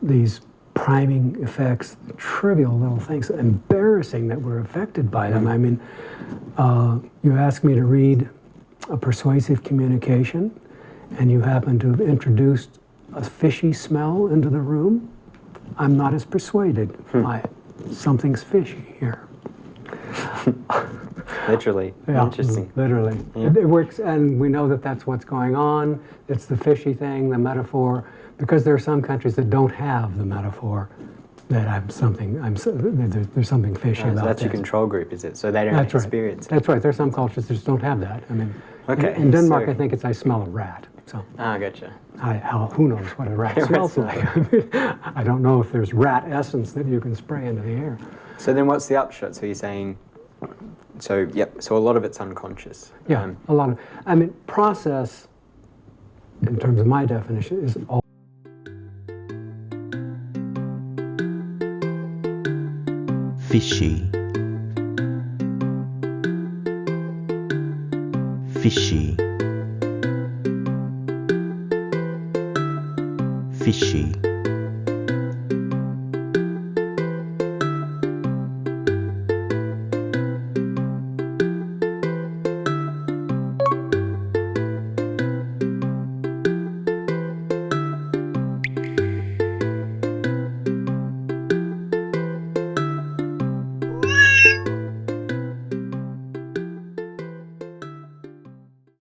these priming effects, trivial little things, embarrassing that we're affected by them. I mean, you ask me to read a persuasive communication, and you happen to have introduced a fishy smell into the room, I'm not as persuaded by it. Something's fishy here. Literally. Yeah, Interesting. literally. Yeah. It works, and we know that that's what's going on. It's the fishy thing, the metaphor, because there are some countries that don't have the metaphor that there's something fishy about So that's this. your control group, is it? So they don't That's right. experience it. That's right. There's some cultures that just don't have that. I mean, Okay, in Denmark, so- I think it's I smell a rat. So Gotcha. who knows what a rat smells like? I mean, I don't know if there's rat essence that you can spray into the air. So then what's the upshot? So you're saying, so a lot of it's unconscious. Yeah, a lot of, I mean, process, in terms of my definition, is all. Fishy. Fishy. Fishy.